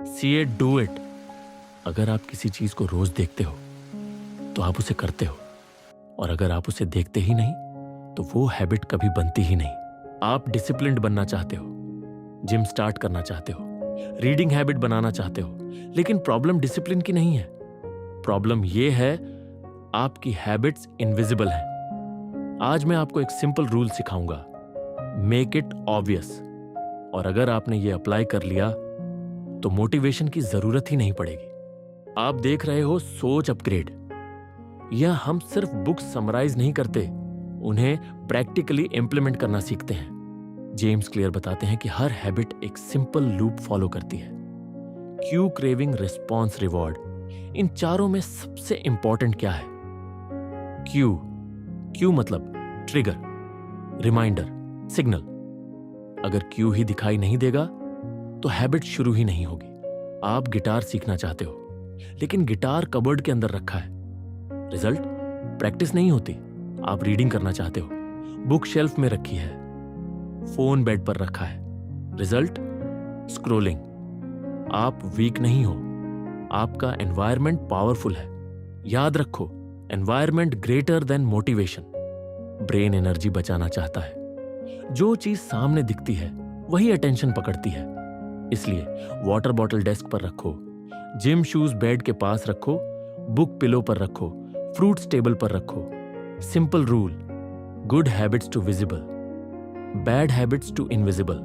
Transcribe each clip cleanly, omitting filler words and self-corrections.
See it, do it. अगर आप किसी चीज को रोज देखते हो तो आप उसे करते हो, और अगर आप उसे देखते ही नहीं तो वो हैबिट कभी बनती ही नहीं। आप डिसिप्लिन्ड बनना चाहते हो, जिम स्टार्ट करना चाहते हो, रीडिंग हैबिट बनाना चाहते हो, लेकिन प्रॉब्लम डिसिप्लिन की नहीं है। प्रॉब्लम यह है आपकी हैबिट्स इनविजिबल हैं। आज मैं आपको एक सिंपल रूल सिखाऊंगा, मेक इट ऑब्वियस। और अगर आपने ये अप्लाई कर लिया तो मोटिवेशन की जरूरत ही नहीं पड़ेगी। आप देख रहे हो सोच अपग्रेड। यह हम सिर्फ बुक्स समराइज नहीं करते, उन्हें प्रैक्टिकली इंप्लीमेंट करना सीखते हैं। जेम्स क्लियर बताते हैं कि हर हैबिट एक सिंपल लूप फॉलो करती है। क्यू, क्रेविंग, रिस्पॉन्स, रिवॉर्ड, इन चारों में सबसे इंपॉर्टेंट क्या है? क्यू। क्यू मतलब ट्रिगर, रिमाइंडर, सिग्नल। अगर क्यू ही दिखाई नहीं देगा तो हैबिट शुरू ही नहीं होगी। आप गिटार सीखना चाहते हो, लेकिन गिटार कबर्ड के अंदर रखा है। रिजल्ट? प्रैक्टिस नहीं होती। आप रीडिंग करना चाहते हो, बुक शेल्फ में रखी है, फोन बेड पर रखा है। रिजल्ट? स्क्रोलिंग। आप वीक नहीं हो, आपका एनवायरनमेंट पावरफुल है। याद रखो, environment greater than motivation. Brain energy बचाना चाहता है। जो चीज सामने दिखती है वही अटेंशन पकड़ती है। इसलिए वाटर बॉटल डेस्क पर रखो, जिम शूज बेड के पास रखो, बुक पिलो पर रखो, फ्रूट्स टेबल पर रखो। Simple rule, good habits to visible, bad habits to invisible.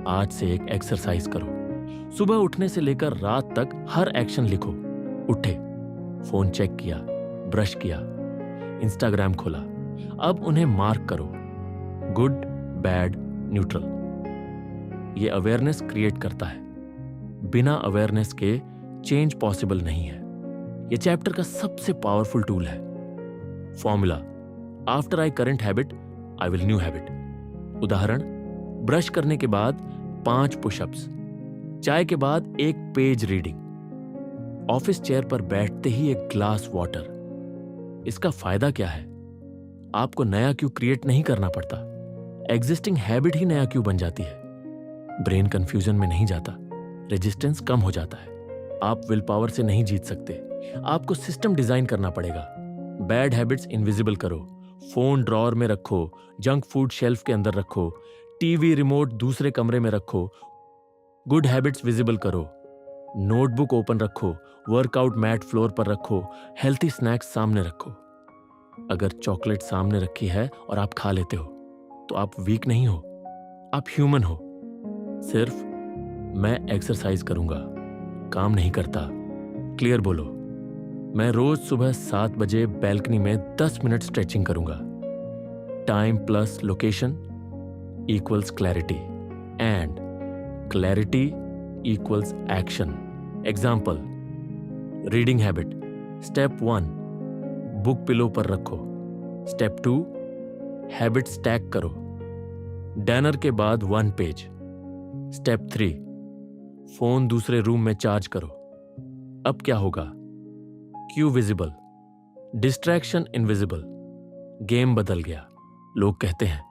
आज से एक एक्सरसाइज करो। सुबह उठने से लेकर रात तक हर एक्शन लिखो। उठे, फोन चेक किया, ब्रश किया, इंस्टाग्राम खोला, अब उन्हें मार्क करो। Good, bad, neutral. ये अवेयरनेस क्रिएट करता है। बिना अवेयरनेस के चेंज पॉसिबल नहीं है। ये चैप्टर का सबसे पावरफुल टूल है। Formula, after I current habit I will new habit. उदाहरण, ब्रश करने के बाद 5 पुशअप्स, चाय के बाद 1 पेज रीडिंग, ऑफिस चेयर पर बैठते ही 1 ग्लास वाटर। इसका फायदा क्या है? आपको नया क्यू क्रिएट नहीं करना पड़ता, एग्जिस्टिंग हैबिट ही नया क्यू बन जाती है। ब्रेन कंफ्यूजन में नहीं जाता, रेजिस्टेंस कम हो जाता है। आप विल पावर से नहीं जीत सकते, आपको सिस्टम डिजाइन करना पड़ेगा। बैड हैबिट्स इनविजिबल करो, फोन ड्रॉअर में रखो, जंक फूड शेल्फ के अंदर रखो, टीवी रिमोट दूसरे कमरे में रखो। गुड हैबिट्स विजिबल करो, नोटबुक ओपन रखो, वर्कआउट मैट फ्लोर पर रखो, हेल्थी स्नैक्स सामने रखो। अगर चॉकलेट सामने रखी है और आप खा लेते हो तो आप वीक नहीं हो, आप ह्यूमन हो। सिर्फ मैं एक्सरसाइज करूंगा काम नहीं करता। क्लियर बोलो, मैं रोज सुबह 7 बजे बैल्कनी में 10 मिनट स्ट्रेचिंग करूंगा। Time plus location equals clarity, and clarity equals action. Example, reading habit. Step 1, book pillow पर रखो। स्टेप 2, हैबिट स्टैक करो, डिनर के बाद 1 पेज। स्टेप 3, फोन दूसरे रूम में चार्ज करो। अब क्या होगा? Q visible, distraction invisible, game बदल गया। लोग कहते हैं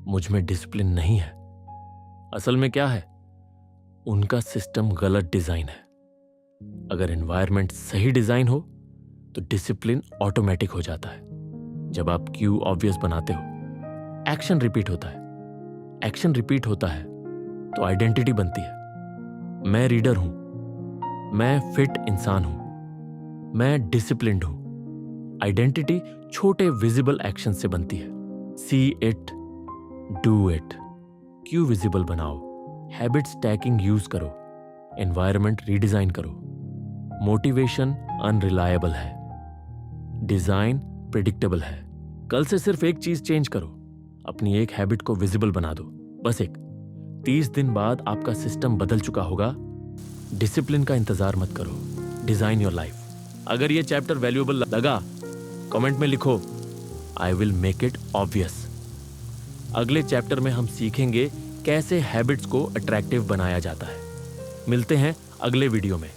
मुझ में डिसिप्लिन नहीं है। असल में क्या है? उनका सिस्टम गलत डिजाइन है। अगर एनवायरनमेंट सही डिजाइन हो तो डिसिप्लिन ऑटोमेटिक हो जाता है। जब आप क्यू ऑब्वियस बनाते हो, एक्शन रिपीट होता है। एक्शन रिपीट होता है तो आइडेंटिटी बनती है। मैं रीडर हूं, मैं फिट इंसान हूं, मैं डिसिप्लिन्ड हूं। आइडेंटिटी छोटे विजिबल एक्शन से बनती है। See it, do it. Q visible बनाओ, हैबिट स्टैकिंग यूज करो, एनवायरनमेंट रीडिजाइन करो। मोटिवेशन अनरिलायबल है, डिजाइन प्रिडिक्टेबल है। कल से सिर्फ एक चीज चेंज करो, अपनी एक हैबिट को विजिबल बना दो, बस एक। 30 दिन बाद आपका सिस्टम बदल चुका होगा। डिसिप्लिन का इंतजार मत करो, डिजाइन योर लाइफ। अगर ये चैप्टर वैल्यूएबल लगा, कमेंट में लिखो I will make it obvious. अगले चैप्टर में हम सीखेंगे कैसे हैबिट्स को अट्रैक्टिव बनाया जाता है। मिलते हैं अगले वीडियो में।